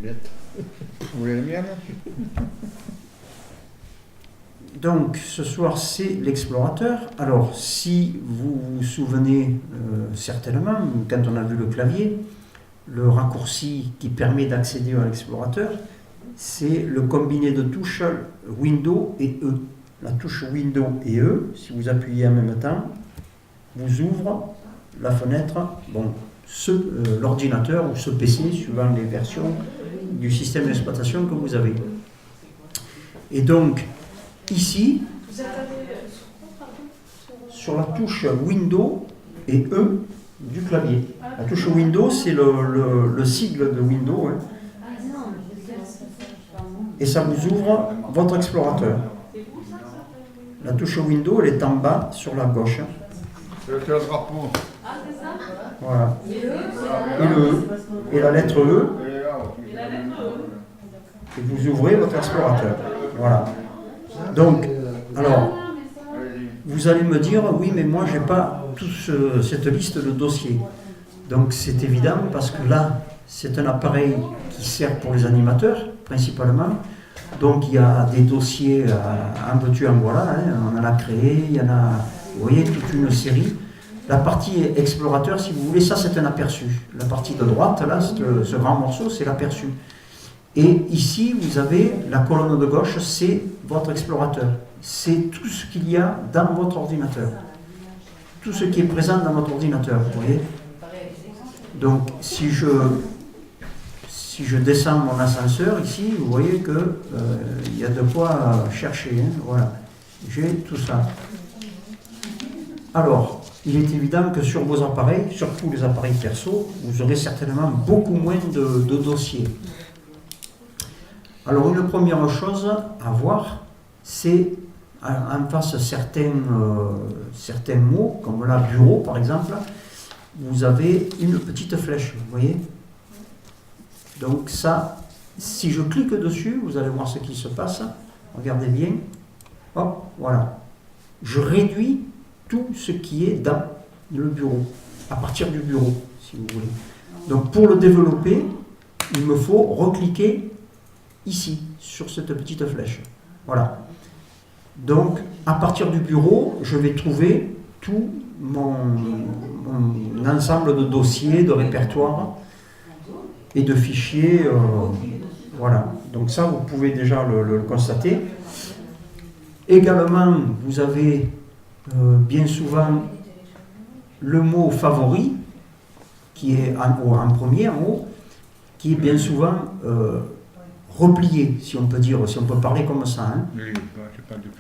lunettes. Vous voulez les miennes? Donc, ce soir, c'est l'explorateur. Alors, si vous vous souvenez certainement, quand on a vu le clavier, le raccourci qui permet d'accéder à l'explorateur, c'est le combiné de touches Windows et E. La touche Windows et E, si vous appuyez en même temps, vous ouvre la fenêtre, bon, l'ordinateur ou ce PC, suivant les versions du système d'exploitation que vous avez. Et donc, ici, sur la touche Windows et E du clavier. La touche Windows, c'est le sigle de Windows, hein. Et ça vous ouvre votre explorateur. La touche Windows, elle est en bas sur la gauche. C'est le drapeau. Voilà. Et le E. Et la lettre E. Et vous ouvrez votre explorateur. Voilà. Donc, alors, vous allez me dire, oui, mais moi, je n'ai pas toute cette liste de dossiers. Donc, c'est évident, parce que là, c'est un appareil qui sert pour les animateurs, principalement. Donc, il y a des dossiers en veux-tu, en voilà, hein, on en a créé, il y en a, vous voyez, toute une série. La partie explorateur, si vous voulez, ça, c'est un aperçu. La partie de droite, là, ce grand morceau, c'est l'aperçu. Et ici, vous avez la colonne de gauche, c'est votre explorateur. C'est tout ce qu'il y a dans votre ordinateur. Tout ce qui est présent dans votre ordinateur, vous voyez. Donc, si je descends mon ascenseur ici, vous voyez que il y a de quoi chercher, hein, voilà. J'ai tout ça. Alors, il est évident que sur vos appareils, surtout les appareils perso, vous aurez certainement beaucoup moins de dossiers. Alors, une première chose à voir, c'est en face certains mots, comme là, bureau par exemple, vous avez une petite flèche, vous voyez. Donc ça, si je clique dessus, vous allez voir ce qui se passe. Regardez bien. Hop, voilà. Je réduis tout ce qui est dans le bureau, à partir du bureau, si vous voulez. Donc pour le développer, il me faut recliquer ici, sur cette petite flèche. Voilà. Donc, à partir du bureau, je vais trouver tout mon ensemble de dossiers, de répertoires et de fichiers. Voilà. Donc ça, vous pouvez déjà le constater. Également, vous avez bien souvent le mot favori, qui est en premier, en haut, qui est bien souvent replié, si on peut dire, si on peut parler comme ça. Hein.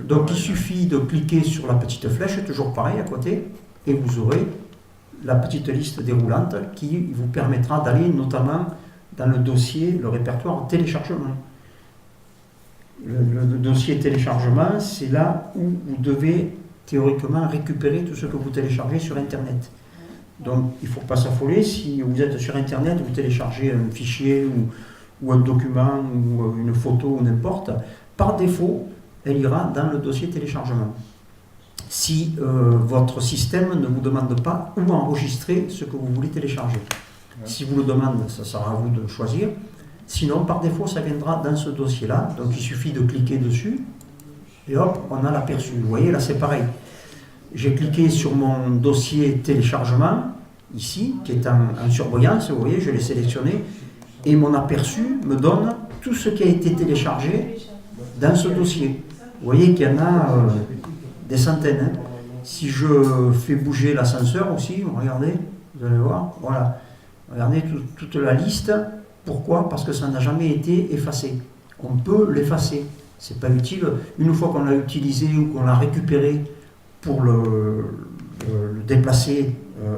Donc il suffit de cliquer sur la petite flèche, toujours pareil à côté, et vous aurez la petite liste déroulante qui vous permettra d'aller notamment dans le dossier, le répertoire téléchargement. Le dossier téléchargement, c'est là où vous devez théoriquement récupérer tout ce que vous téléchargez sur Internet. Donc il ne faut pas s'affoler, si vous êtes sur Internet, vous téléchargez un fichier ou un document ou une photo ou n'importe, par défaut, elle ira dans le dossier téléchargement. Si votre système ne vous demande pas où enregistrer ce que vous voulez télécharger. Si vous le demande, ça sera à vous de choisir. Sinon, par défaut, ça viendra dans ce dossier-là. Donc il suffit de cliquer dessus et hop, on a l'aperçu. Vous voyez, là c'est pareil. J'ai cliqué sur mon dossier téléchargement, ici, qui est en surbrillance, vous voyez, je l'ai sélectionné. Et mon aperçu me donne tout ce qui a été téléchargé dans ce dossier. Vous voyez qu'il y en a des centaines. Hein. Si je fais bouger l'ascenseur aussi, regardez, vous allez voir, voilà. Regardez toute la liste. Pourquoi? Parce que ça n'a jamais été effacé. On peut l'effacer. C'est pas utile. Une fois qu'on l'a utilisé ou qu'on l'a récupéré pour le déplacer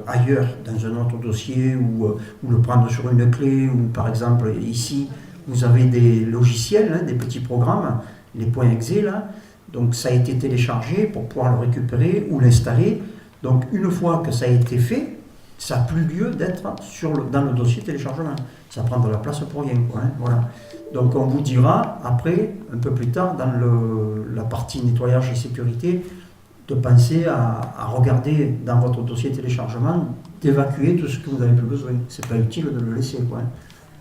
ailleurs dans un autre dossier ou le prendre sur une clé ou par exemple ici vous avez des logiciels, hein, des petits programmes, les .exe là, donc ça a été téléchargé pour pouvoir le récupérer ou l'installer. Donc une fois que ça a été fait, ça n'a plus lieu d'être dans le dossier téléchargement. Ça prend de la place pour rien, quoi, hein, voilà. Donc on vous dira après, un peu plus tard, dans la partie nettoyage et sécurité, de penser à regarder dans votre dossier téléchargement, d'évacuer tout ce que vous n'avez plus besoin. C'est pas utile de le laisser, quoi.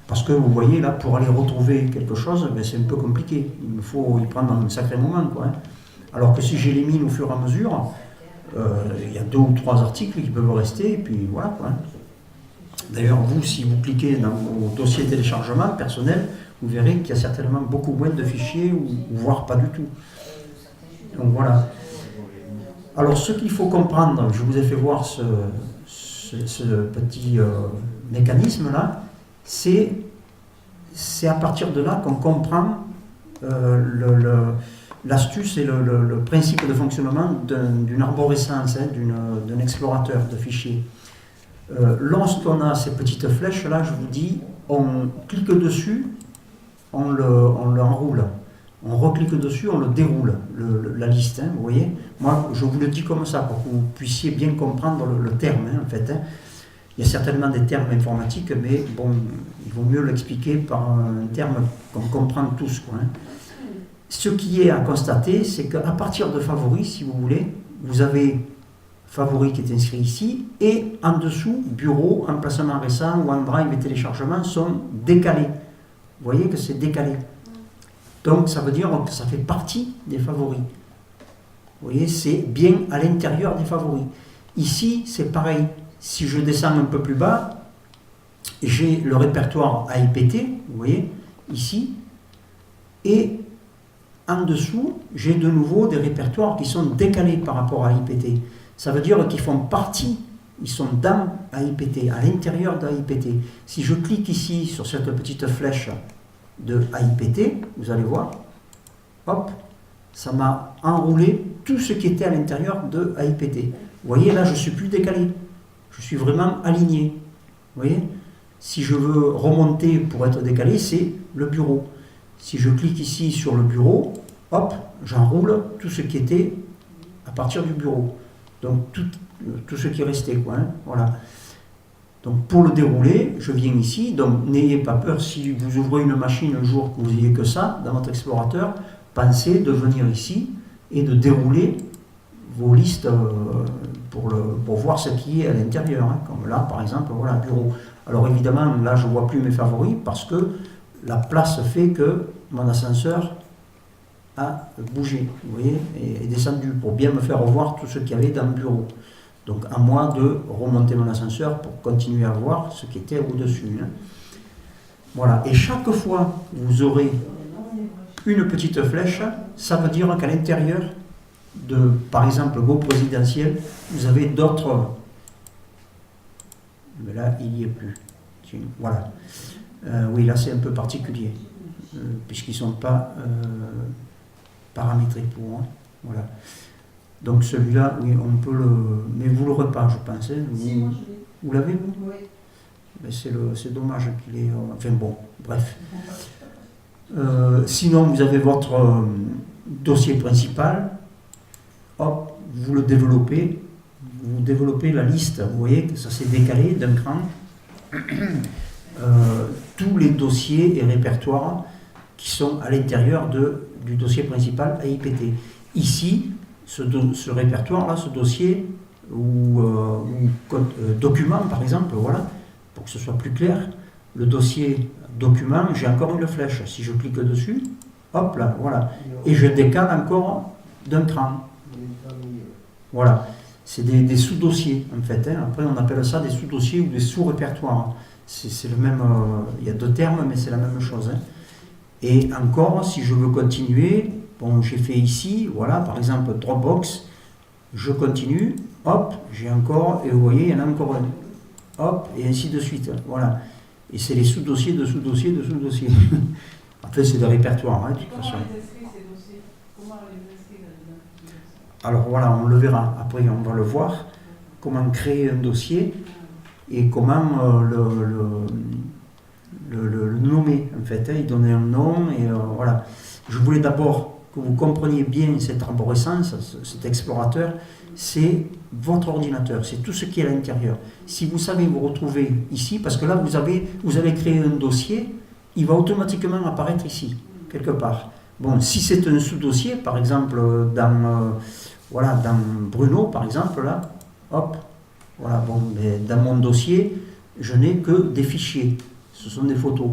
Parce que vous voyez, là, pour aller retrouver quelque chose, ben, c'est un peu compliqué. Il me faut y prendre un sacré moment, quoi, hein. Alors que si j'élimine au fur et à mesure, il y a 2 ou 3 articles qui peuvent rester, et puis voilà, quoi, hein. D'ailleurs, vous, si vous cliquez dans vos dossiers téléchargement personnel, vous verrez qu'il y a certainement beaucoup moins de fichiers, ou voire pas du tout. Donc voilà. Alors, ce qu'il faut comprendre, je vous ai fait voir ce petit mécanisme-là, c'est à partir de là qu'on comprend l'astuce et le principe de fonctionnement d'une arborescence, hein, d'un explorateur de fichiers. Lorsqu'on a ces petites flèches-là, je vous dis, on clique dessus, on l'enroule. On reclique dessus, on le déroule, la liste, hein, vous voyez. Moi, je vous le dis comme ça, pour que vous puissiez bien comprendre le terme, hein, en fait, hein. Il y a certainement des termes informatiques, mais bon, il vaut mieux l'expliquer par un terme qu'on comprend tous, quoi, hein. Ce qui est à constater, c'est qu'à partir de favoris, si vous voulez, vous avez favori qui est inscrit ici, et en dessous, bureau, emplacement récent, OneDrive et téléchargement sont décalés. Vous voyez que c'est décalé. Donc ça veut dire que ça fait partie des favoris. Vous voyez, c'est bien à l'intérieur des favoris. Ici, c'est pareil. Si je descends un peu plus bas, j'ai le répertoire AIPT, vous voyez, ici, et en dessous, j'ai de nouveau des répertoires qui sont décalés par rapport à AIPT. Ça veut dire qu'ils font partie, ils sont dans AIPT, à l'intérieur d'AIPT. Si je clique ici sur cette petite flèche de AIPT, vous allez voir, hop, ça m'a enroulé tout ce qui était à l'intérieur de AIPT. Vous voyez, là, je ne suis plus décalé. Je suis vraiment aligné. Vous voyez, si je veux remonter pour être décalé, c'est le bureau. Si je clique ici sur le bureau, hop, j'enroule tout ce qui était à partir du bureau. Donc, tout ce qui restait, quoi, hein, voilà. Donc pour le dérouler, je viens ici, donc n'ayez pas peur si vous ouvrez une machine un jour que vous n'ayez que ça dans votre explorateur, pensez de venir ici et de dérouler vos listes pour voir ce qui est à l'intérieur, hein, comme là par exemple, voilà, bureau. Alors évidemment, là je ne vois plus mes favoris parce que la place fait que mon ascenseur a bougé, vous voyez, et est descendu pour bien me faire revoir tout ce qu'il y avait dans le bureau. Donc à moi de remonter mon ascenseur pour continuer à voir ce qui était au-dessus, hein. Voilà, et chaque fois que vous aurez une petite flèche, ça veut dire qu'à l'intérieur de, par exemple, Go présidentiel, vous avez d'autres... Mais là, il n'y est plus. Tiens, voilà. Oui, là c'est un peu particulier, puisqu'ils ne sont pas paramétrés pour, hein. Voilà. Donc celui-là, oui, on peut le... Mais vous ne l'aurez pas, je pense, hein. Vous l'avez, vous? Oui. Mais c'est dommage qu'il ait... Enfin bon, bref. Sinon, vous avez votre dossier principal. Hop, vous le développez. Vous développez la liste. Vous voyez que ça s'est décalé d'un cran. Tous les dossiers et répertoires qui sont à l'intérieur du dossier principal AIPT. Ici, ce répertoire-là, ce dossier ou document par exemple, voilà, pour que ce soit plus clair, le dossier document, j'ai encore une flèche. Si je clique dessus, hop là, voilà, et je décale encore d'un cran. Voilà, c'est des sous-dossiers en fait, hein. Après on appelle ça des sous-dossiers ou des sous-répertoires. C'est le même, il y a 2 termes, mais c'est la même chose, hein. Et encore, si je veux continuer, bon, j'ai fait ici, voilà, par exemple Dropbox, je continue, hop, j'ai encore, et vous voyez, il y en a encore un, hop, et ainsi de suite, voilà. Et c'est les sous-dossiers de sous-dossiers de sous-dossiers. En fait, c'est des répertoires, hein, de toute façon. Comment les inscrits, ces dossiers? Comment les inscrits là-dedans? Alors voilà, on le verra, après on va le voir, comment créer un dossier et comment le nommer, en fait, hein, il donnait un nom, et voilà. Je voulais d'abord que vous compreniez bien cette arborescence, cet explorateur, c'est votre ordinateur, c'est tout ce qui est à l'intérieur. Si vous savez vous retrouver ici, parce que là vous allez créer un dossier, il va automatiquement apparaître ici, quelque part. Bon, si c'est un sous-dossier, par exemple voilà, dans Bruno, par exemple, là, hop, voilà, bon, mais dans mon dossier, je n'ai que des fichiers. ce sont des photos.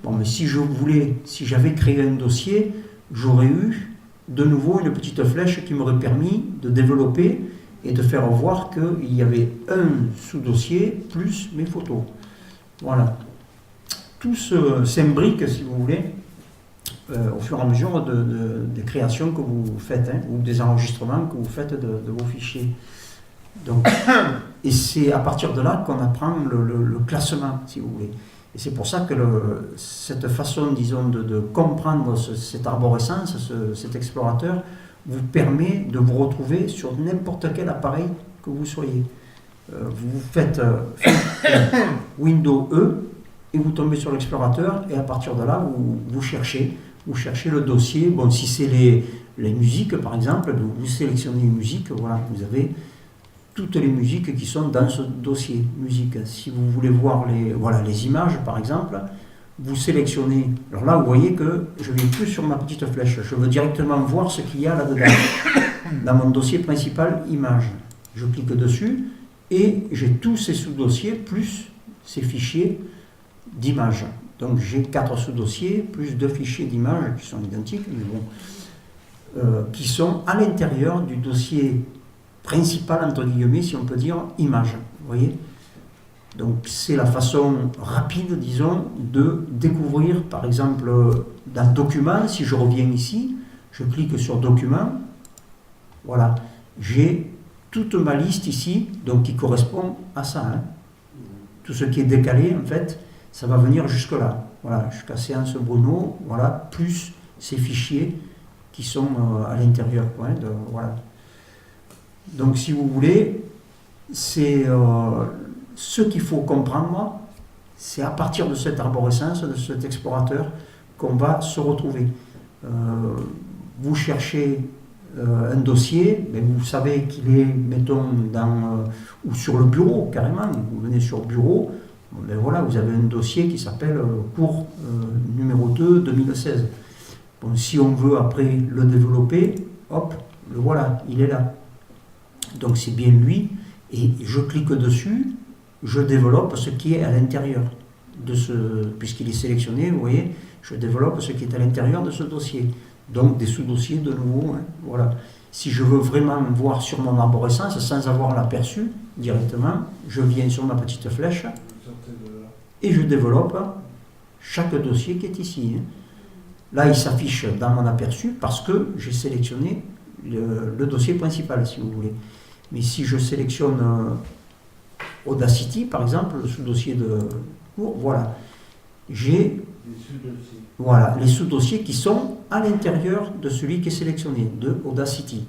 Bon, mais si j'avais créé un dossier, j'aurais eu de nouveau une petite flèche qui m'aurait permis de développer et de faire voir qu'il y avait un sous-dossier plus mes photos. Voilà. Tout s'imbrique, si vous voulez, au fur et à mesure des créations que vous faites, hein, ou des enregistrements que vous faites de vos fichiers. Donc, et c'est à partir de là qu'on apprend le classement, si vous voulez. Et c'est pour ça que cette façon, disons, de comprendre cette arborescence, cet explorateur, vous permet de vous retrouver sur n'importe quel appareil que vous soyez. Vous faites Windows E et vous tombez sur l'explorateur, et à partir de là, vous cherchez le dossier. Bon, si c'est les musiques, par exemple, vous sélectionnez une musique, voilà, vous avez toutes les musiques qui sont dans ce dossier musique. Si vous voulez voir les images, par exemple, vous sélectionnez. Alors là, vous voyez que je ne viens plus sur ma petite flèche. Je veux directement voir ce qu'il y a là-dedans. Dans mon dossier principal, images. Je clique dessus et j'ai tous ces sous-dossiers plus ces fichiers d'images. Donc j'ai 4 sous-dossiers plus 2 fichiers d'images qui sont identiques, mais bon, qui sont à l'intérieur du dossier principal, entre guillemets, si on peut dire, images. Vous voyez ? Donc c'est la façon rapide, disons, de découvrir, par exemple, dans Document, si je reviens ici, je clique sur Document, voilà, j'ai toute ma liste ici, donc qui correspond à ça. Hein. Tout ce qui est décalé, en fait, ça va venir jusque là, voilà, jusqu'à séance Bruno, voilà, plus ces fichiers qui sont à l'intérieur, ouais, voilà. Donc si vous voulez, c'est ce qu'il faut comprendre, c'est à partir de cette arborescence, de cet explorateur, qu'on va se retrouver. Vous cherchez un dossier, mais vous savez qu'il est, mettons, ou sur le bureau, carrément, vous venez sur bureau, ben voilà, vous avez un dossier qui s'appelle cours numéro 2 2016. Bon, si on veut après le développer, hop, le voilà, il est là. Donc c'est bien lui, et je clique dessus, je développe ce qui est à l'intérieur de puisqu'il est sélectionné, vous voyez, je développe ce qui est à l'intérieur de ce dossier. Donc des sous-dossiers de nouveau, hein, voilà. Si je veux vraiment voir sur mon arborescence, sans avoir l'aperçu directement, je viens sur ma petite flèche, et je développe chaque dossier qui est ici. Hein. Là, il s'affiche dans mon aperçu parce que j'ai sélectionné le dossier principal, si vous voulez. Mais si je sélectionne Audacity, par exemple, le sous-dossier de cours, voilà, j'ai les sous-dossiers qui sont à l'intérieur de celui qui est sélectionné, de Audacity.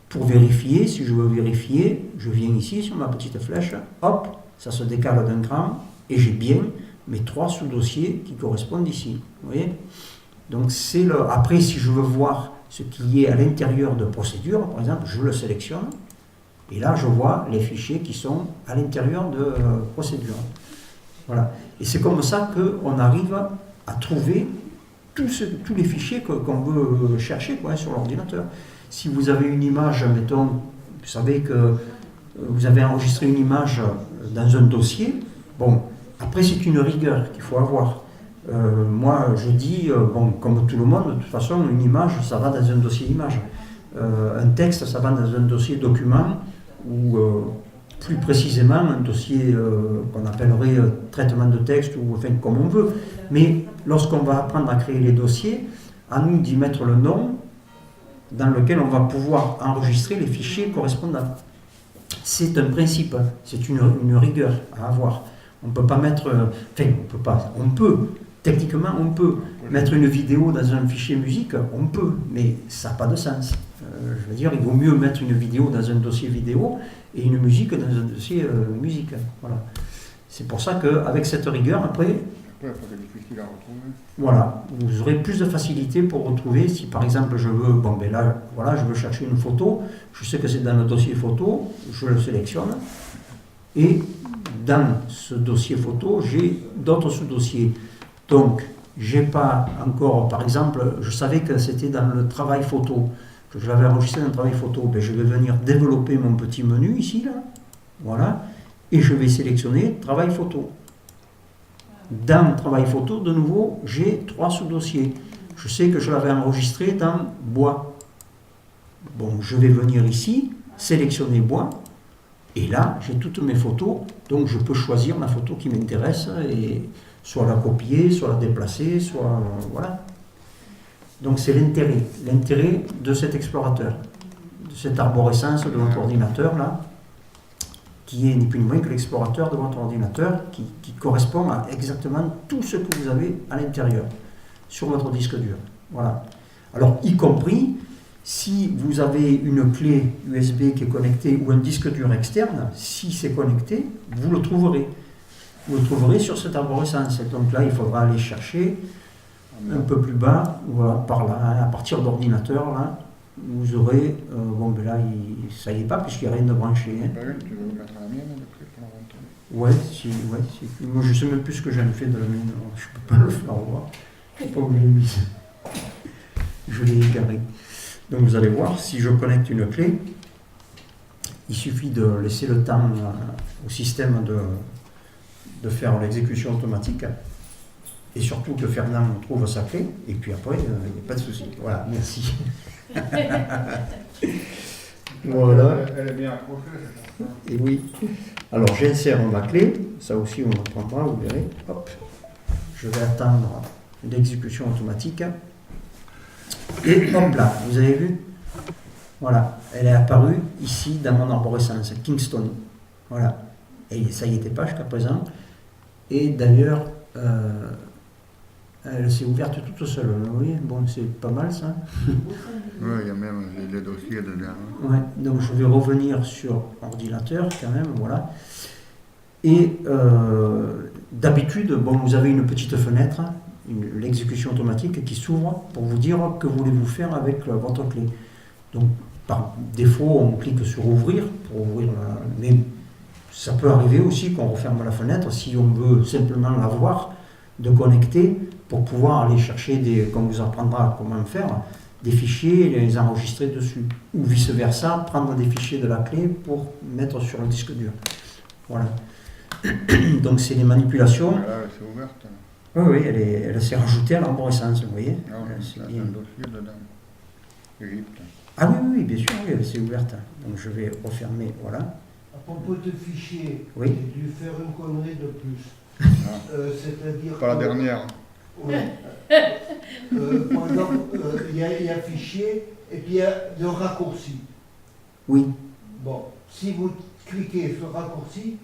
Pour vérifier, si je veux vérifier, je viens ici sur ma petite flèche, hop, ça se décale d'un cran, et j'ai bien mes 3 sous-dossiers qui correspondent ici. Vous voyez ? Donc c'est après, si je veux voir ce qui est à l'intérieur de procédure, par exemple, je le sélectionne, et là je vois les fichiers qui sont à l'intérieur de procédure. Voilà. Et c'est comme ça qu'on arrive à trouver tous les fichiers qu'on veut chercher, quoi, sur l'ordinateur. Si vous avez une image, mettons, vous savez que vous avez enregistré une image dans un dossier, bon, après c'est une rigueur qu'il faut avoir. Moi je dis, bon, comme tout le monde, de toute façon, une image, ça va dans un dossier image. Un texte, ça va dans un dossier document, ou plus précisément un dossier qu'on appellerait traitement de texte, ou enfin comme on veut. Mais lorsqu'on va apprendre à créer les dossiers, à nous d'y mettre le nom dans lequel on va pouvoir enregistrer les fichiers correspondants. C'est un principe, c'est une rigueur à avoir. On ne peut pas mettre, techniquement on peut mettre une vidéo dans un fichier musique, on peut, mais ça n'a pas de sens. Je veux dire, il vaut mieux mettre une vidéo dans un dossier vidéo et une musique dans un dossier musique. Voilà. C'est pour ça qu'avec cette rigueur, après, ça fait difficile à retrouver. Voilà, vous aurez plus de facilité pour retrouver. Si par exemple je veux, bon ben là, voilà, je veux chercher une photo, je sais que c'est dans le dossier photo, je le sélectionne, et dans ce dossier photo, j'ai d'autres sous-dossiers. Donc, j'ai pas encore, par exemple, je savais que c'était dans le travail photo, que je l'avais enregistré dans le travail photo, ben je vais venir développer mon petit menu ici, là, voilà, et je vais sélectionner travail photo. Dans Travail photo, de nouveau, j'ai 3 sous-dossiers. Je sais que je l'avais enregistré dans Bois. Bon, je vais venir ici, sélectionner Bois, et là, j'ai toutes mes photos, donc je peux choisir la photo qui m'intéresse, et soit la copier, soit la déplacer, soit... voilà. Donc c'est l'intérêt de cet explorateur, de cette arborescence de votre ordinateur, là, qui est ni plus ni moins que l'explorateur de votre ordinateur, qui correspond à exactement tout ce que vous avez à l'intérieur, sur votre disque dur. Voilà. Alors, y compris, si vous avez une clé USB qui est connectée ou un disque dur externe, si c'est connecté, vous le trouverez. Vous le trouverez sur cette arborescence. Donc là, il faudra aller chercher un peu plus bas, voilà, par là, à partir d'ordinateur, là, vous aurez, bon ben là, ça y est pas, puisqu'il n'y a rien de branché. Hein. Tu veux mettre la mienne, le clé pour la montrer? Ouais. Moi, je sais même plus ce que j'en ai fait de la mienne, alors je peux pas le faire, au revoir. Je ne sais pas où je l'ai mis. Je l'ai égaré. Donc vous allez voir, si je connecte une clé, il suffit de laisser le temps au système de faire l'exécution automatique. Et surtout que Fernand trouve sa clé, et puis après, il n'y a pas de souci. Voilà, merci. Voilà. Elle est bien accrochée, c'est ça. Et oui. Alors j'insère ma clé, ça aussi on en prendra, vous verrez. Hop. Je vais attendre l'exécution automatique. Et hop là, vous avez vu? Voilà, elle est apparue ici dans mon arborescence, Kingston. Voilà. Et ça y était pas jusqu'à présent. Et d'ailleurs, elle s'est ouverte toute seule. Vous voyez, bon, c'est pas mal ça. Oui, il y a même les dossiers dedans. Ouais, donc je vais revenir sur ordinateur quand même, voilà. Et d'habitude, bon, vous avez une petite fenêtre, l'exécution automatique qui s'ouvre pour vous dire que voulez-vous faire avec votre clé. Donc par défaut, on clique sur ouvrir pour ouvrir mais ça peut arriver aussi qu'on referme la fenêtre si on veut simplement la voir, de connecter pour pouvoir aller chercher comme vous apprendra comment faire, des fichiers et les enregistrer dessus. Ou vice versa, prendre des fichiers de la clé pour mettre sur le disque dur. Voilà. Donc c'est des manipulations. Là, c'est ouverte. Oui, elle s'est rajoutée à l'arborescence, vous voyez. Non, c'est un dossier dedans. Égypte. Ah oui, bien sûr, oui, elle s'est ouverte. Donc je vais refermer, voilà. À propos de fichiers, Oui. j'ai dû faire une connerie de plus. Ah. C'est-à-dire. Pas la dernière. Oui. Par exemple, il y a fichier et puis il y a le raccourci. Oui, Bon, si vous cliquez sur raccourci,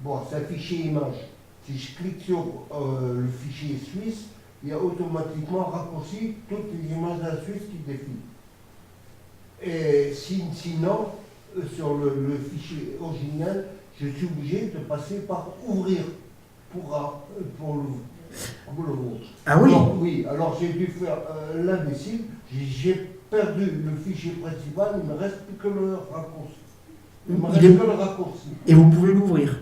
bon, c'est un fichier image. Si je clique sur le fichier suisse, il y a automatiquement raccourci toutes les images de la Suisse qui défilent. Et sinon, sur le fichier original, je suis obligé de passer par ouvrir pour l'ouvrir. Ah oui. Alors, oui, alors j'ai dû faire l'imbécile, j'ai perdu le fichier principal, il ne me reste plus que le raccourci. Il me reste que le raccourci. Et vous pouvez l'ouvrir.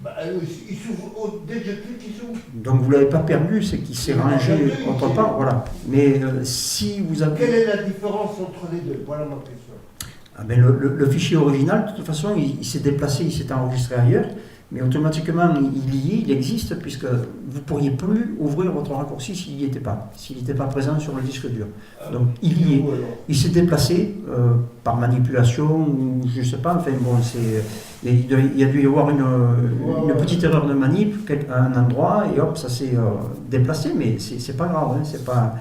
Bah, il s'ouvre, dès que je clique, il s'ouvre. Donc vous ne l'avez pas perdu, c'est qu'il s'est rangé autre part, voilà. Mais si vous avez... Quelle est la différence entre les deux? Voilà ma question. Ah ben le fichier original, de toute façon, il s'est déplacé, il s'est enregistré ailleurs, mais automatiquement, il existe, puisque vous ne pourriez plus ouvrir votre raccourci s'il n'y était pas, présent sur le disque dur. Donc il y est. Il s'est déplacé par manipulation, ou je ne sais pas, enfin bon, il y a dû y avoir une petite erreur de manip à un endroit, et hop, ça s'est déplacé, mais c'est pas grave, hein, c'est pas...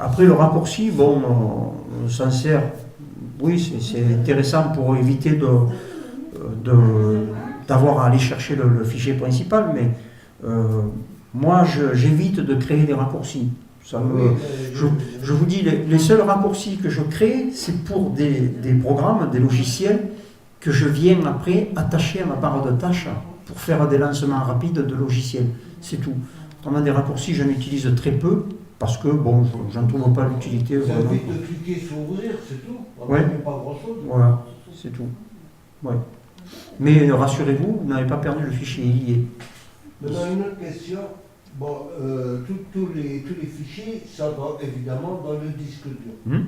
après le raccourci, bon, on s'en sert, oui, c'est intéressant pour éviter d'avoir à aller chercher le fichier principal, mais moi j'évite de créer des raccourcis. Je vous dis, les seuls raccourcis que je crée, c'est pour des programmes, des logiciels que je viens après attacher à ma barre de tâches pour faire des lancements rapides de logiciels. C'est tout. Autrement, des raccourcis, j'en utilise très peu parce que bon, j'en trouve pas l'utilité. Ça évite de cliquer sur ouvrir, c'est tout. Ouais. Il n'y a pas grand-chose. Voilà, c'est tout. Ouais. Mais rassurez-vous, vous n'avez pas perdu le fichier, il y est. Maintenant, une autre question. Bon, tous les fichiers sont évidemment dans le disque dur.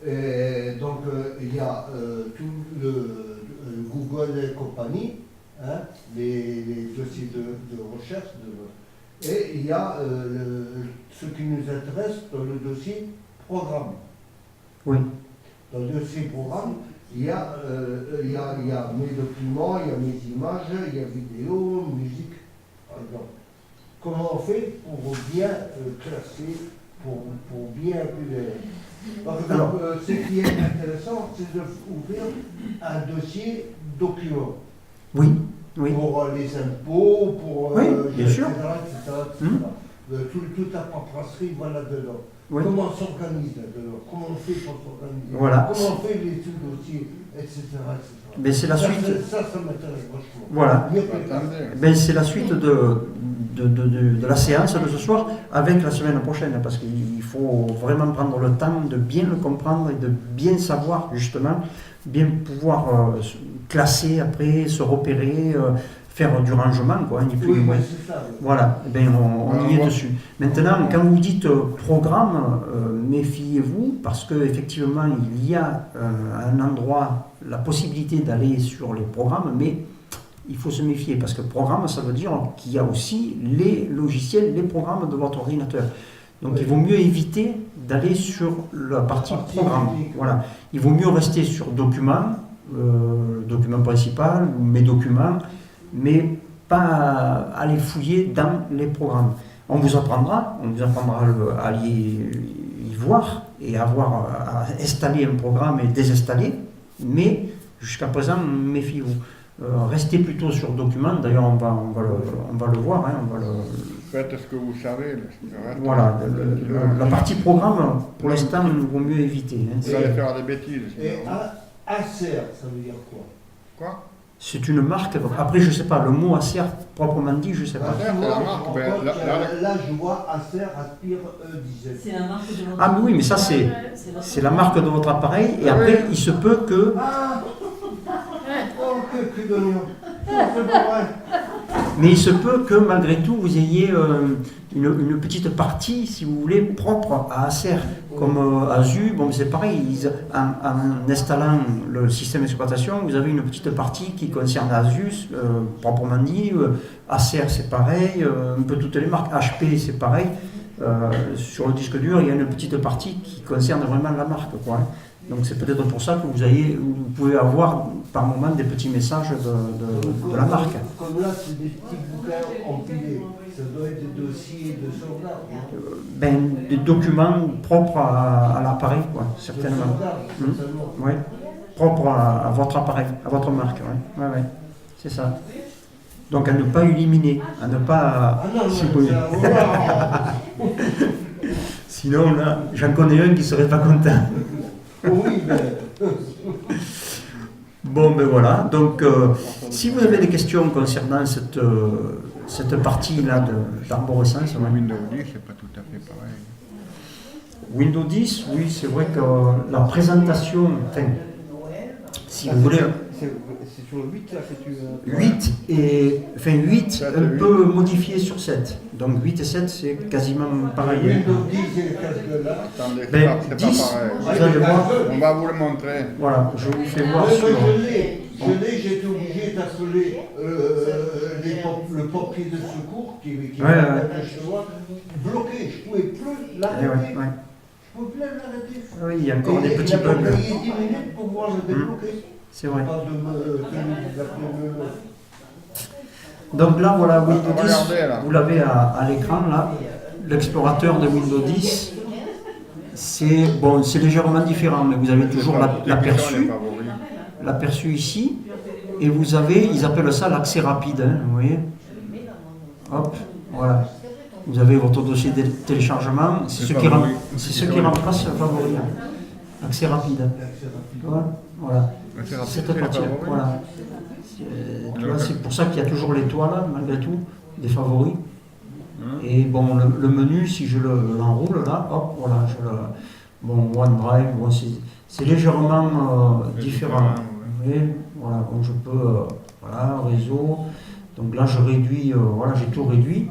Et donc, il y a tout le Google et compagnie, hein, les dossiers de recherche. Et il y a ce qui nous intéresse dans le dossier programme. Oui. Dans le dossier programme, il y a mes documents, il y a mes images, il y a vidéo, musique, par exemple. Comment on fait pour bien classer, pour bien... Par exemple, ce qui est intéressant, c'est d'ouvrir un dossier document. Oui, oui. Pour les impôts, pour... Oui, bien sûr. etc. Toute la paperasserie, voilà dedans. Oui. Comment on s'organise là-dedans? Comment on fait pour s'organiser? Voilà. Comment on fait les sous-dossiers, etc. Mais c'est la suite. Ça m'intéresse vachement. Voilà. Mieux que les cartes. Attendez. Ben, c'est la suite de la séance de ce soir avec la semaine prochaine, parce qu'il faut vraiment prendre le temps de bien le comprendre et de bien savoir, justement, bien pouvoir classer après, se repérer, faire du rangement, quoi, ni plus Oui, ni moins. mais c'est ça. Oui. Voilà, eh ben, on y est dessus. Maintenant, quand vous dites programme, méfiez-vous, parce qu'effectivement, il y a à un endroit la possibilité d'aller sur les programmes, mais il faut se méfier, parce que programme, ça veut dire qu'il y a aussi les logiciels, les programmes de votre ordinateur. Donc Oui. il vaut mieux éviter d'aller sur la partie programme. Voilà. Il vaut mieux rester sur document, document principal, ou mes documents, mais pas aller fouiller dans les programmes. On vous apprendra à y voir et à installer un programme et désinstaller, mais jusqu'à présent, méfiez-vous. Restez plutôt sur document, d'ailleurs on va le voir. Hein, Faites ce que vous savez. Le reste, voilà, la partie programme, pour l'instant, il vaut mieux éviter. Hein. Vous allez faire des bêtises. Et sinon. Acer, ça veut dire quoi? Quoi? C'est une marque, après je ne sais pas, le mot Acer proprement dit, je ne sais pas. Acer, c'est la marque, ben, Là, je vois Acer Aspire E17. C'est la marque de votre Ah mais oui, mais ça c'est la marque de votre appareil, et après il se peut que... Ah oh, que cul d'oignon. C'est pas vrai. Mais il se peut que malgré tout vous ayez une petite partie, si vous voulez, propre à Acer, comme Azu. Bon, c'est pareil, en installant le système d'exploitation, vous avez une petite partie qui concerne Asus, proprement dit. Acer, c'est pareil, un peu toutes les marques. HP, c'est pareil. Sur le disque dur, il y a une petite partie qui concerne vraiment la marque, quoi. Donc c'est peut-être pour ça que vous pouvez avoir par moment des petits messages de la marque. Comme là, c'est des petits bouquins empilés. Ça doit être des dossiers de sauvegarde. Non? Des documents propres à l'appareil, quoi, certainement. De sauvegarde, certainement. Oui, propres à votre appareil, à votre marque, ouais. Ouais, c'est ça. Donc à ne pas éliminer, à ne pas Ah non, supprimer. non, Sinon, là, j'en connais un qui ne serait pas content. oui, mais... Bon, ben voilà. Donc, si vous avez des questions concernant cette partie-là d'arborescence, Sur Windows 10, c'est pas tout à fait pareil. Windows 10, oui, c'est vrai que la présentation, enfin, si vous voulez, C'est sur le 8 là que tu... 8 7 et un 8. peu modifié sur 7. Donc 8 et 7, c'est quasiment pareil. Windows 10 et le casque là. Attendez, Ben, c'est 10, pas pareil. vous allez voir, On va vous le montrer. voilà, je vous fais voir Mais sur... j'étais obligé d'appeler le pompier de secours qui Ouais. était chez moi, bloqué, je ne pouvais plus Eh l'arrêter. ouais. Je ne pouvais plus l'arrêter. Oui, il y a encore des Et petits il a bugs, payé 10 minutes pour pouvoir le débloquer. c'est vrai. Pas de me... Donc là, voilà, Windows 10, Regardez, là. vous l'avez à l'écran, là, l'explorateur de Windows 10. C'est bon, c'est légèrement différent, mais vous avez toujours l'aperçu ici, et vous avez, ils appellent ça l'accès rapide, hein, vous voyez. Hop, voilà. Vous avez votre dossier de téléchargement, c'est ce qui remplace le favori, hein. Accès rapide. Voilà. Cette partie, voilà. Tu vois, c'est pour ça qu'il y a toujours les toits là, malgré tout, des favoris. Et bon, le menu, si je l'enroule là, hop, voilà, bon, OneDrive, bon, c'est légèrement différent. Vous voyez, voilà, donc je peux, voilà, réseau. Donc là, je réduis, voilà, j'ai tout réduit.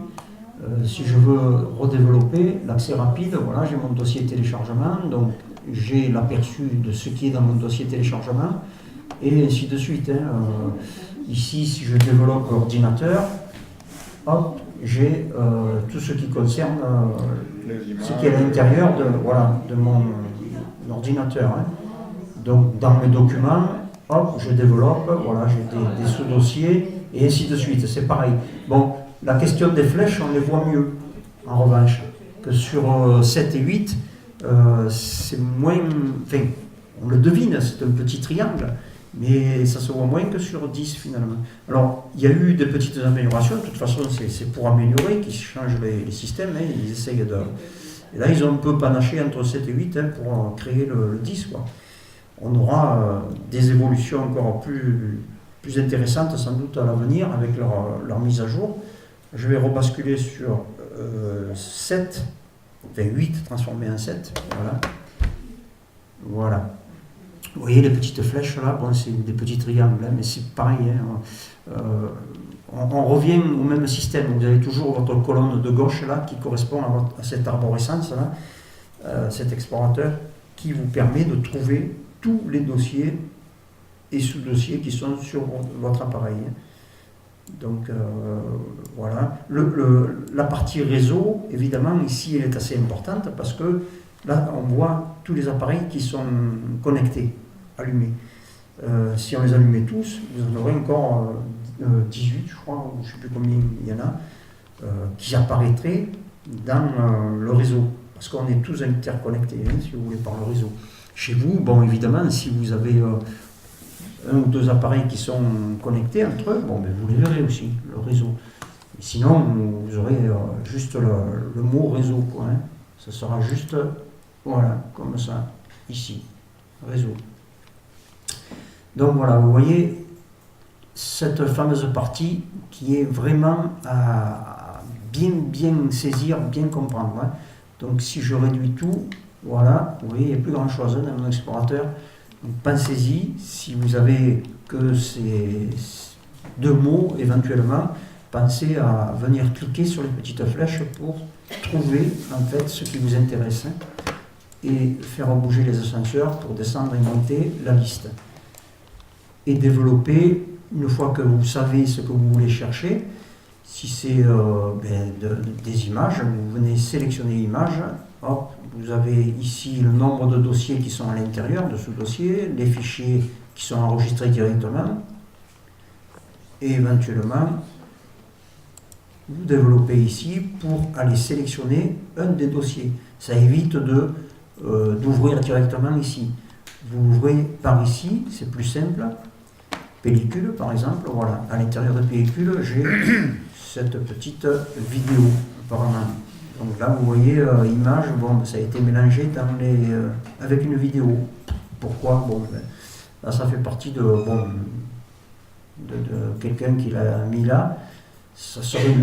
Si je veux redévelopper l'accès rapide, voilà, j'ai mon dossier téléchargement, donc j'ai l'aperçu de ce qui est dans mon dossier téléchargement, et ainsi de suite. Hein, Ici, si je développe l'ordinateur, hop, j'ai tout ce qui concerne Les images. ce qui est à l'intérieur de, voilà, de mon ordinateur. Hein. Donc, dans mes documents, hop, je développe, voilà, j'ai des sous-dossiers, et ainsi de suite. C'est pareil. Bon, la question des flèches, on les voit mieux, en revanche, que sur 7 et 8, c'est moins... Enfin, on le devine, c'est un petit triangle, mais ça se voit moins que sur 10 finalement. Alors, il y a eu des petites améliorations, de toute façon c'est pour améliorer qu'ils changent les systèmes, hein, ils essayent de... Et là, ils ont un peu panaché entre 7 et 8 hein, pour créer le 10. Quoi. On aura des évolutions encore plus intéressantes sans doute à l'avenir avec leur mise à jour. Je vais rebasculer sur 7, enfin 8 transformé en 7, voilà. Voilà. Vous voyez les petites flèches là, bon, c'est des petits triangles, hein, mais c'est pareil. Hein, on revient au même système. Vous avez toujours votre colonne de gauche là qui correspond à cette arborescence là, cet explorateur qui vous permet de trouver tous les dossiers et sous-dossiers qui sont sur votre appareil. Donc voilà. La partie réseau, évidemment, ici elle est assez importante parce que là on voit tous les appareils qui sont connectés, allumés. Si on les allumait tous, vous en aurez encore 18, je crois, ou je ne sais plus combien il y en a, qui apparaîtraient dans le réseau. Parce qu'on est tous interconnectés, hein, si vous voulez, par le réseau. Chez vous, bon, évidemment, si vous avez un ou deux appareils qui sont connectés entre eux, bon, ben, vous les verrez aussi, le réseau. Sinon, vous aurez juste le mot réseau, quoi. Hein. Ça sera juste, voilà, comme ça, ici, réseau. Donc voilà, vous voyez cette fameuse partie qui est vraiment à bien saisir, bien comprendre. Hein. Donc si je réduis tout, voilà, vous voyez, il n'y a plus grand chose hein, dans mon explorateur. Donc pensez-y, si vous avez que ces deux mots éventuellement, pensez à venir cliquer sur les petites flèches pour trouver en fait ce qui vous intéresse hein, et faire bouger les ascenseurs pour descendre et monter la liste. Et développer, une fois que vous savez ce que vous voulez chercher, si c'est des images, vous venez sélectionner images, hop, vous avez ici le nombre de dossiers qui sont à l'intérieur de sous-dossiers, les fichiers qui sont enregistrés directement, et éventuellement, vous développez ici pour aller sélectionner un des dossiers. Ça évite d'ouvrir directement ici. Vous ouvrez par ici, c'est plus simple. Pellicule par exemple, voilà. À l'intérieur de pellicule, j'ai cette petite vidéo apparemment. Donc là, vous voyez, image, bon, ça a été mélangé avec une vidéo. Pourquoi? Bon, ben, là, ça fait partie de quelqu'un qui l'a mis là. Ça serait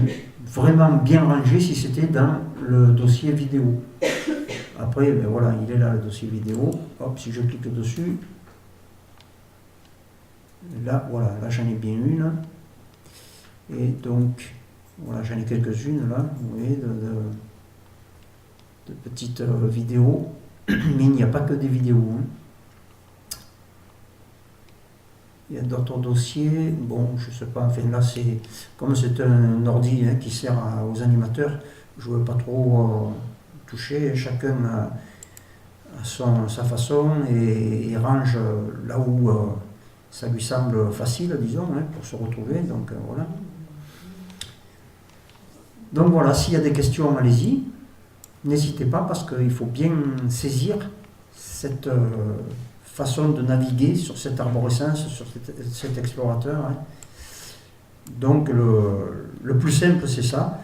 vraiment bien rangé si c'était dans le dossier vidéo. Après, ben voilà, il est là le dossier vidéo. Hop, si je clique dessus, là, voilà, là j'en ai bien une. Et donc, voilà, j'en ai quelques-unes là, vous voyez, de petites vidéos. Mais il n'y a pas que des vidéos. Hein. Il y a d'autres dossiers, bon, je sais pas, enfin là, comme c'est un ordi hein, qui sert aux animateurs, je ne veux pas trop toucher, chacun a sa façon et range là où ça lui semble facile, disons, hein, pour se retrouver, donc voilà. Donc voilà, s'il y a des questions, allez-y, n'hésitez pas parce qu'il faut bien saisir cette façon de naviguer sur cette arborescence, sur cet explorateur. Hein. Donc le plus simple c'est ça,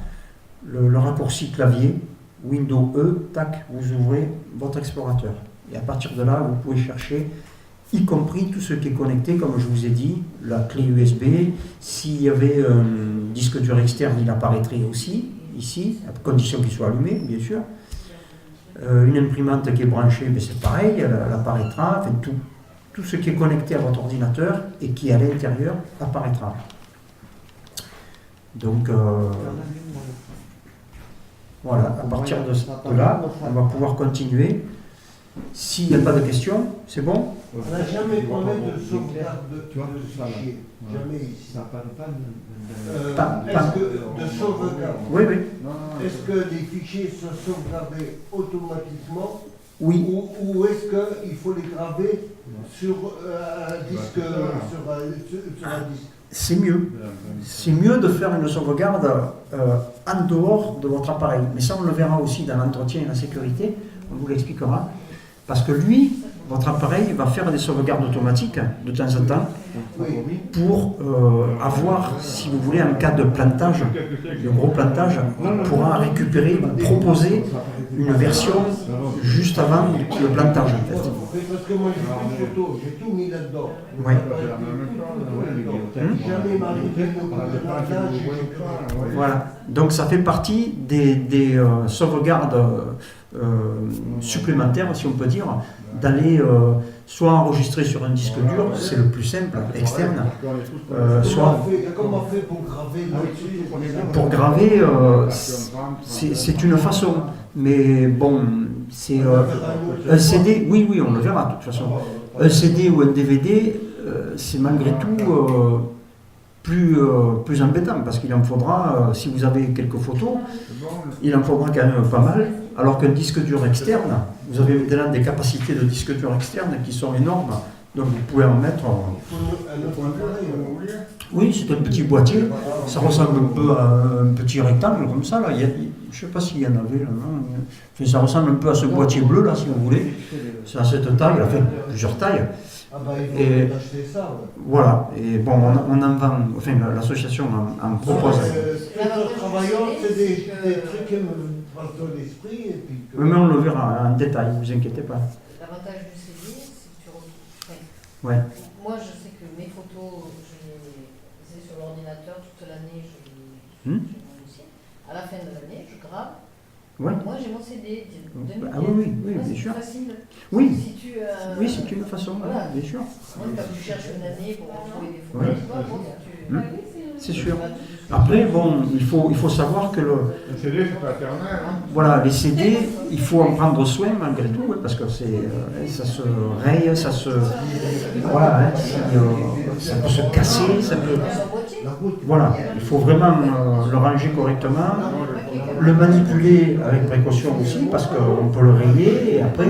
le raccourci clavier, Windows E, tac, vous ouvrez votre explorateur. Et à partir de là, vous pouvez chercher, y compris tout ce qui est connecté, comme je vous ai dit, la clé USB, s'il y avait un disque dur externe, il apparaîtrait aussi, ici, à condition qu'il soit allumé, bien sûr. Une imprimante qui est branchée, mais c'est pareil, elle apparaîtra, enfin, tout ce qui est connecté à votre ordinateur et qui est à l'intérieur apparaîtra. Donc voilà, à partir de là, on va pouvoir continuer. S'il n'y a pas de questions, c'est bon? On n'a jamais parlé de Tu sauvegarde vois, de tout ça, là. fichiers. Ouais. Jamais ici. Ça parle pas de... Est-ce que de sauvegarde, Oui, oui. Non, non, est-ce que les fichiers sont sauvegardés automatiquement Oui. ou est-ce qu'il faut les graver sur un disque, sur un disque? C'est mieux. C'est mieux de faire une sauvegarde en dehors de votre appareil. Mais ça, on le verra aussi dans l'entretien et la sécurité. On vous l'expliquera. Parce que lui, votre appareil va faire des sauvegardes automatiques de temps en temps Oui. pour avoir, si vous voulez, en cas de plantage, de gros plantage, il pourra récupérer ou proposer une version juste avant le plantage, en fait. Parce que moi j'ai pris photo, j'ai tout mis là-dedans. Ouais. Jamais m'arrivé de plantage, j'ai Voilà. Donc ça fait partie des sauvegardes supplémentaires, si on peut dire, d'aller soit enregistrer sur un disque dur, c'est le plus simple, externe, soit Comment on fait pour graver là-dessus? pour graver, c'est une façon. Mais bon, c'est un CD, oui, oui, on le verra de toute façon. Un CD ou un DVD, c'est malgré tout plus embêtant parce qu'il en faudra, si vous avez quelques photos, il en faudra quand même pas mal. Alors qu'un disque dur externe, vous avez maintenant des capacités de disque dur externe qui sont énormes, donc vous pouvez en mettre. Oui, c'est un petit boîtier, ça ressemble un peu à un petit rectangle comme ça. Là. Je ne sais pas s'il y en avait là, non. Enfin, ça ressemble un peu à ce boîtier bleu là, si vous voulez. C'est à cette taille, enfin plusieurs tailles. Ah bah il faut acheter ça. Ouais. Voilà, et bon, on en vend, enfin l'association en propose. Travaillant, c'est des trucs qui me passent dans l'esprit. Et puis Mais on le verra en détail, ne vous inquiétez pas. L'avantage du CD, c'est que tu retrouves. Ouais. Moi, je sais que mes photos, je les ai sur l'ordinateur toute l'année, je les Hmm. j'ai mon dossier. À la fin de l'année, je grave. Ouais. Moi, j'ai mon CD. Ah oui, oui, Moi, bien c'est sûr. plus facile. Oui, Si tu, oui, c'est une façon, voilà. bien sûr. Moi, quand tu cherches une année pour retrouver des photos, Ouais. tu vois, bon, tu. Hmm. C'est sûr. Après, bon, il faut savoir que le CD, c'est pas éternel. Hein. voilà, les CD, il faut en prendre soin malgré tout, parce que ça se raye, ça se. Voilà, hein, ça peut se casser, ça peut. Voilà, il faut vraiment le ranger correctement, le manipuler avec précaution aussi, parce qu'on peut le rayer et après.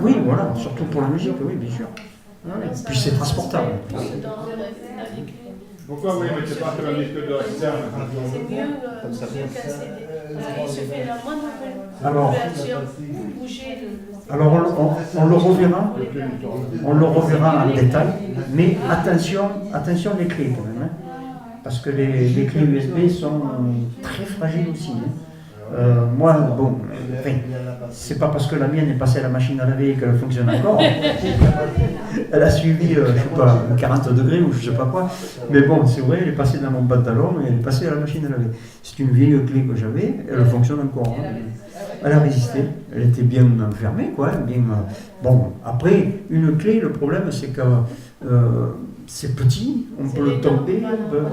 Oui, voilà, surtout pour la musique, oui, bien sûr. Ouais. Puis c'est transportable. Pourquoi oui, mais c'est pas sur un disque dur externe? C'est mieux qu'un CD. Il se fait la moindre Alors, version, bouger le. Alors on le reverra en détail, mais attention les clés quand même, hein, parce que les clés USB sont très fragiles aussi. Hein. Moi, bon, enfin, c'est pas parce que la mienne est passée à la machine à laver qu'elle fonctionne encore. Elle a suivi, je sais pas, 40 degrés ou je sais pas quoi. Mais bon, c'est vrai, elle est passée dans mon pantalon et elle est passée à la machine à laver. C'est une vieille clé que j'avais, elle fonctionne encore. Hein. Elle a résisté, elle était bien fermée, quoi. Bien, bon, après, une clé, le problème, c'est que c'est petit, on peut le tomber. Voilà.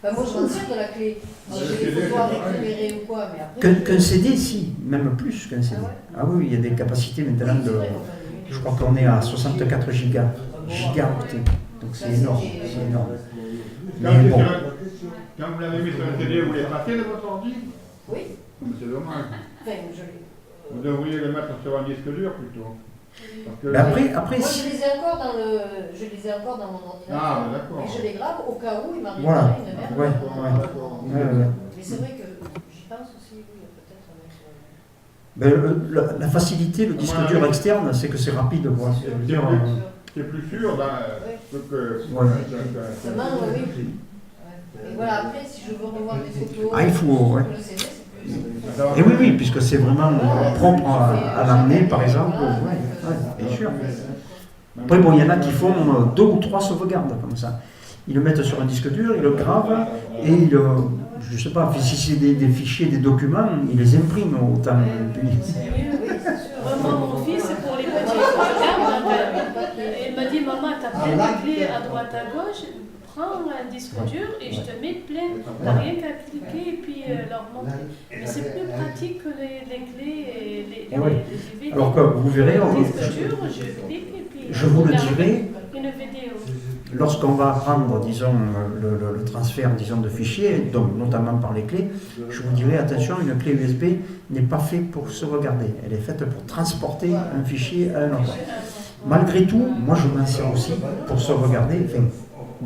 Enfin, moi, je m'en sers de la clé. Si j'ai des photos à récupérer ou quoi, mais après. Qu'un CD, si, même plus qu'un CD. Ah oui, il y a des capacités maintenant de. Je crois qu'on est à 64 gigaoctets. Donc c'est énorme, c'est énorme. Mais bon. Quand vous l'avez mis sur le CD, vous l'avez passé de votre ordi? Oui. C'est dommage. Enfin, je l'ai. Vous devriez le mettre sur un disque dur plutôt. Parce que Mais après Moi, si. je les ai encore dans mon ordinateur. Ah, d'accord. Et je les grave au cas où il m'arrive Voilà. une merde. Ouais. Mais c'est vrai que j'y pense aussi, oui, peut-être avec. Ben, la facilité, le disque dur externe, c'est que c'est rapide. Quoi. Je veux dire, c'est plus sûr que. Voilà. Demain, oui. Ouais. Et voilà, après, si je veux revoir des photos. Ah, il faut, ouais. Le CD, c'est plus. Et oui, puisque c'est vraiment propre à l'amener, par exemple. Ouais, bien sûr. Après, bon, il y en a qui font 2 ou 3 sauvegardes comme ça. Ils le mettent sur un disque dur, ils le gravent et ils, je sais pas, si c'est des fichiers, des documents, ils les impriment autant. Vraiment, mon fils, pour les petits, il m'a dit, maman, t'as plein de clés à droite, à gauche, prends un disque dur et je te mets plein. T'as rien qu'à cliquer et puis leur montrer. Mais c'est plus pratique que les clés et les UV, Alors que vous verrez, Disque dur, je clique et puis. je vous le regarde dirai, Une vidéo. lorsqu'on va apprendre, disons, le transfert, disons, de fichiers, donc notamment par les clés, je vous dirai, attention, une clé USB n'est pas faite pour sauvegarder, elle est faite pour transporter un fichier à un endroit. Malgré tout, moi je m'en sers aussi pour sauvegarder, enfin,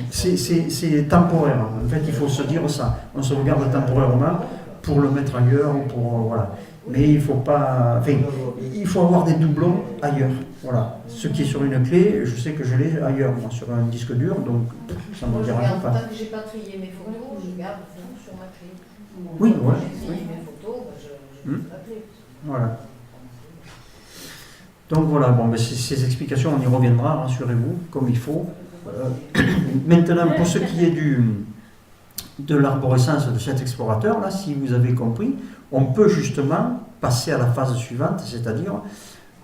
c'est temporaire, en fait il faut se dire ça, on sauvegarde temporairement pour le mettre ailleurs, voilà. Mais il faut pas, enfin, il faut avoir des doublons ailleurs, voilà. Ce qui est sur une clé, je sais que je l'ai ailleurs, moi, sur un disque dur, donc ça ne Moi, me je dérange regarde, pas. tant que j'ai pas trié mes photos, je garde tout sur ma clé. Oui, Quand ouais, j'ai trié oui. mes photos, bah, je mets la clé. Voilà. Donc voilà, bon, ben, ces explications, on y reviendra, rassurez-vous, comme il faut. Maintenant, pour ce qui est de l'arborescence de cet explorateur, là, si vous avez compris, on peut justement passer à la phase suivante, c'est-à-dire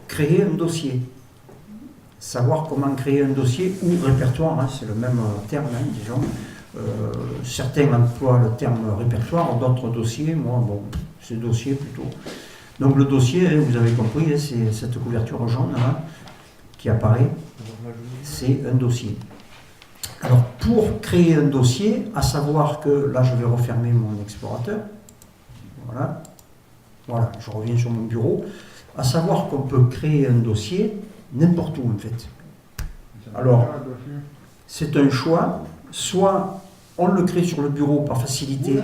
créer un dossier. Savoir comment créer un dossier ou répertoire, hein, c'est le même terme, hein, disons. Certains emploient le terme répertoire, d'autres dossiers, moi, bon, c'est dossier plutôt. Donc le dossier, hein, vous avez compris, hein, c'est cette couverture jaune là, qui apparaît, c'est un dossier. Alors pour créer un dossier, à savoir que, là je vais refermer mon explorateur, voilà, je reviens sur mon bureau, à savoir qu'on peut créer un dossier n'importe où en fait. Alors, c'est un choix, soit on le crée sur le bureau par facilité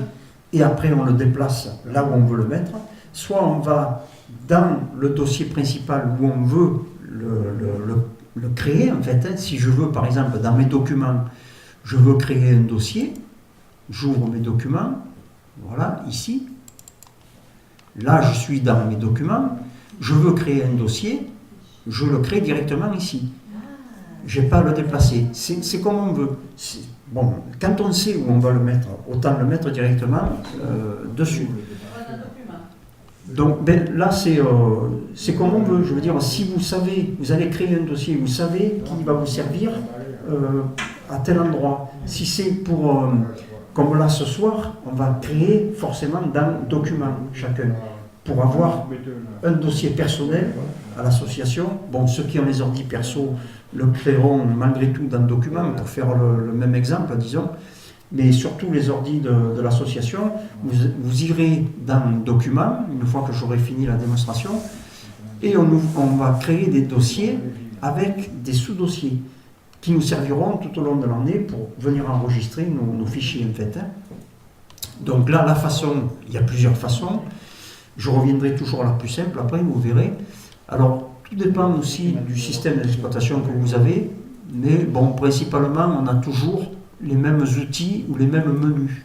et après on le déplace là où on veut le mettre, soit on va dans le dossier principal où on veut le créer en fait. Hein. Si je veux par exemple dans mes documents, je veux créer un dossier, j'ouvre mes documents, voilà, ici. Là je suis dans mes documents, je veux créer un dossier, je le crée directement ici. Je n'ai pas à le déplacer. C'est comme on veut. Bon, quand on sait où on va le mettre, autant le mettre directement dessus. Donc ben, là, c'est comme on veut. Je veux dire, si vous savez, vous allez créer un dossier, vous savez qu'il va vous servir à tel endroit. Si c'est pour, comme là ce soir, on va créer forcément dans document chacun, pour avoir un dossier personnel à l'association. Bon, ceux qui ont les ordi perso le créeront malgré tout dans le document pour faire le même exemple, disons. Mais surtout les ordis de l'association, vous irez dans le document, une fois que j'aurai fini la démonstration, et on va créer des dossiers avec des sous-dossiers qui nous serviront tout au long de l'année pour venir enregistrer nos fichiers en fait. Hein. Donc là, la façon, il y a plusieurs façons. Je reviendrai toujours à la plus simple, après vous verrez. Alors, tout dépend aussi du système d'exploitation que vous avez, mais bon, principalement, on a toujours les mêmes outils ou les mêmes menus.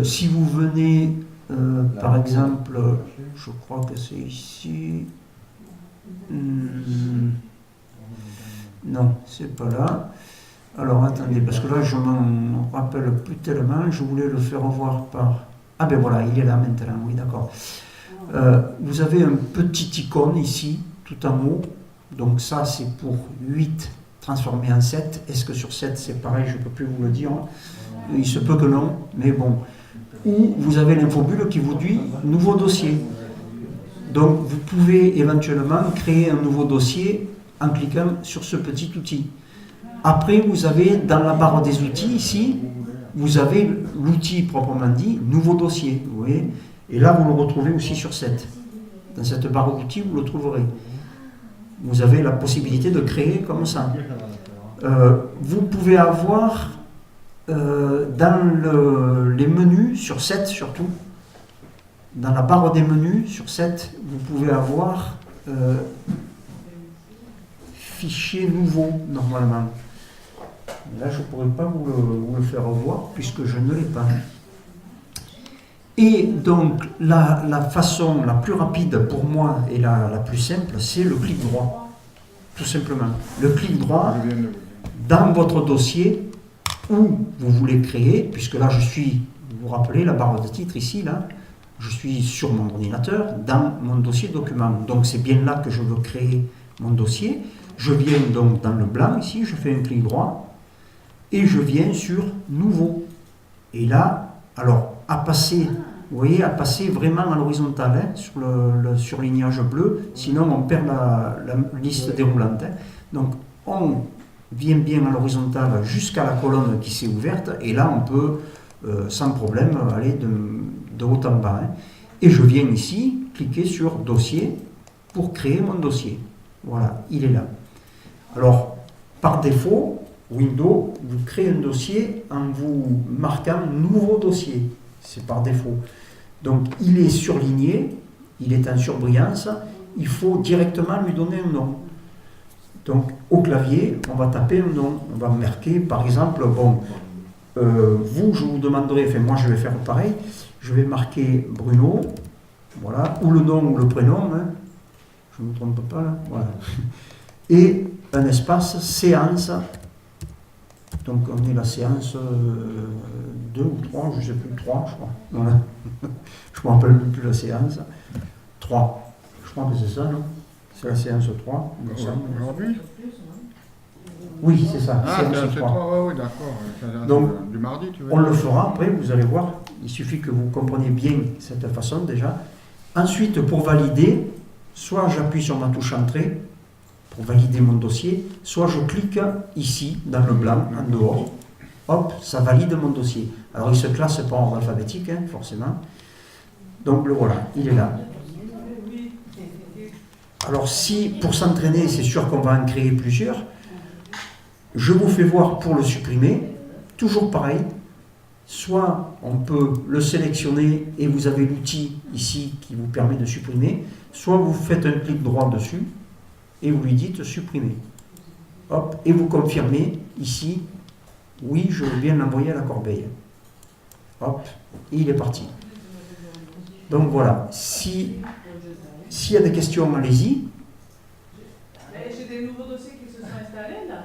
Si vous venez, par exemple, je crois que c'est ici, non, c'est pas là. Alors attendez, parce que là je m'en rappelle plus tellement, je voulais le faire voir par... Ah ben voilà, il est là maintenant, oui d'accord. Vous avez un petit icône ici, tout en haut, donc ça c'est pour 8 transformé en 7. Est-ce que sur 7 c'est pareil? Je ne peux plus vous le dire. Il se peut que non, mais bon. Ou vous avez l'infobulle qui vous dit nouveau dossier. Donc vous pouvez éventuellement créer un nouveau dossier en cliquant sur ce petit outil. Après vous avez dans la barre des outils ici, vous avez l'outil proprement dit nouveau dossier. Vous voyez? Et là vous le retrouvez aussi sur 7. Dans cette barre d'outils vous le trouverez. Vous avez la possibilité de créer comme ça. Vous pouvez avoir dans les menus, sur 7 surtout, dans la barre des menus, sur 7, vous pouvez avoir fichier nouveau, normalement. Là, je ne pourrais pas vous le faire voir, puisque je ne l'ai pas. Et donc, la façon la plus rapide pour moi et la plus simple, c'est le clic droit. Tout simplement. Le clic droit dans votre dossier où vous voulez créer, puisque là je suis, vous vous rappelez la barre de titre ici, là, je suis sur mon ordinateur dans mon dossier document. Donc c'est bien là que je veux créer mon dossier. Je viens donc dans le blanc ici, je fais un clic droit et je viens sur nouveau. Et là, alors à passer vous voyez, à passer vraiment à l'horizontale hein, sur le surlignage bleu, sinon on perd la liste déroulante. Hein. Donc on vient bien à l'horizontale jusqu'à la colonne qui s'est ouverte, et là on peut sans problème aller de haut en bas. Hein. Et je viens ici cliquer sur dossier pour créer mon dossier. Voilà, il est là. Alors, par défaut, Windows vous crée un dossier en vous marquant nouveau dossier. C'est par défaut. Donc, il est surligné, il est en surbrillance, il faut directement lui donner un nom. Donc, au clavier, on va taper un nom. On va marquer, par exemple, bon, vous, je vous demanderai, enfin, moi je vais faire pareil, je vais marquer Bruno, voilà, ou le nom ou le prénom, hein, je ne me trompe pas là, voilà. Et un espace séance, donc on est la séance 2 ou 3, je ne sais plus, 3 je crois, voilà. Je ne me rappelle plus la séance, 3, je crois que c'est ça, non? C'est la séance 3, il me semble. Aujourd'hui? Oui, c'est ça, Ah, séance c'est 3. 3, oui, d'accord. Donc, du mardi, tu veux On dire. le fera après, vous allez voir. Il suffit que vous compreniez bien cette façon déjà. Ensuite, pour valider, soit j'appuie sur ma touche entrée pour valider mon dossier, soit je clique ici, dans le blanc, en dehors. Hop, ça valide mon dossier. Alors, il se classe par ordre alphabétique, hein, forcément. Donc, le voilà, il est là. Alors, si, pour s'entraîner, c'est sûr qu'on va en créer plusieurs, je vous fais voir pour le supprimer, toujours pareil. Soit on peut le sélectionner et vous avez l'outil ici qui vous permet de supprimer, soit vous faites un clic droit dessus et vous lui dites supprimer. Hop, et vous confirmez ici, oui, je veux bien l'envoyer à la corbeille. Hop, et il est parti. Donc voilà, s'il y a des questions, allez-y. J'ai des nouveaux dossiers qui se sont installés là.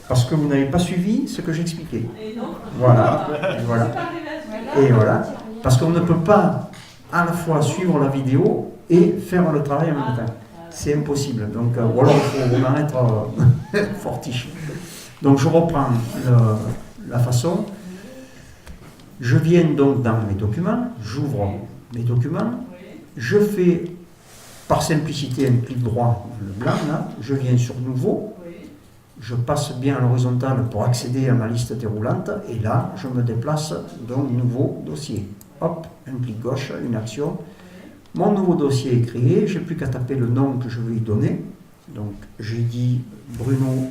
Parce que vous n'avez pas suivi ce que j'expliquais. Et non. Voilà, voilà. C'est pas arrivé à ce Et voilà, parce qu'on ne peut pas à la fois suivre la vidéo et faire le travail en même temps. C'est impossible. Donc, ou alors il faut vraiment être fortiche. Donc je reprends la façon. Je viens donc dans mes documents, j'ouvre mes documents, je fais par simplicité un clic droit, le blanc là, je viens sur nouveau. Je passe bien à l'horizontale pour accéder à ma liste déroulante et là, je me déplace dans nouveau dossier. Hop, un clic gauche, une action. Mon nouveau dossier est créé, je n'ai plus qu'à taper le nom que je veux y donner. Donc, j'ai dit Bruno,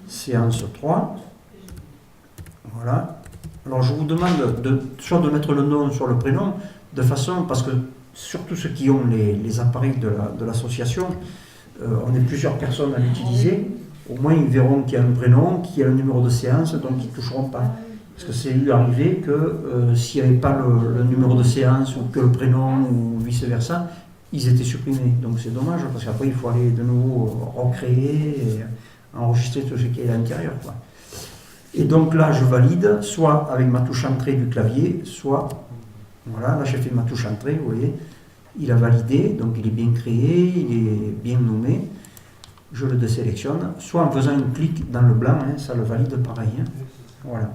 séance 3. Voilà. Alors, je vous demande soit de mettre le nom, soit le prénom, de façon, parce que surtout ceux qui ont les appareils de l'association, on est plusieurs personnes à l'utiliser, au moins ils verront qu'il y a un prénom, qu'il y a le numéro de séance, donc ils ne toucheront pas. Parce que c'est eu arrivé que s'il n'y avait pas le numéro de séance ou que le prénom ou vice-versa, ils étaient supprimés. Donc c'est dommage parce qu'après il faut aller de nouveau recréer et enregistrer tout ce qui est à l'intérieur, quoi. Et donc là je valide, soit avec ma touche entrée du clavier, soit, voilà, là j'ai fait ma touche entrée, vous voyez. Il a validé, donc il est bien créé, il est bien nommé. Je le désélectionne, soit en faisant un clic dans le blanc, hein, ça le valide pareil. Hein. Voilà.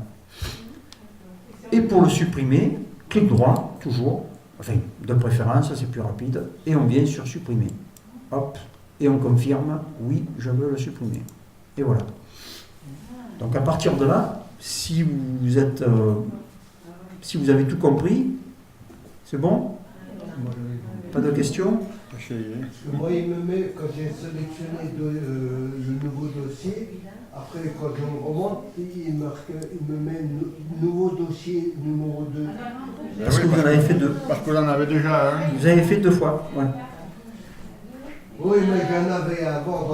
Et pour le supprimer, clic droit, toujours, enfin de préférence, c'est plus rapide, et on vient sur supprimer. Hop, et on confirme, oui, je veux le supprimer. Et voilà. Donc à partir de là, si vous avez tout compris, c'est bon ? Pas de questions? Moi, il me met, quand j'ai sélectionné le nouveau dossier, après, quand je me remonte, il me met nouveau dossier numéro 2. Parce que vous en avez fait deux. Parce que vous en avez déjà un. Vous avez fait deux fois. Ouais. Oui, mais j'en avais avant.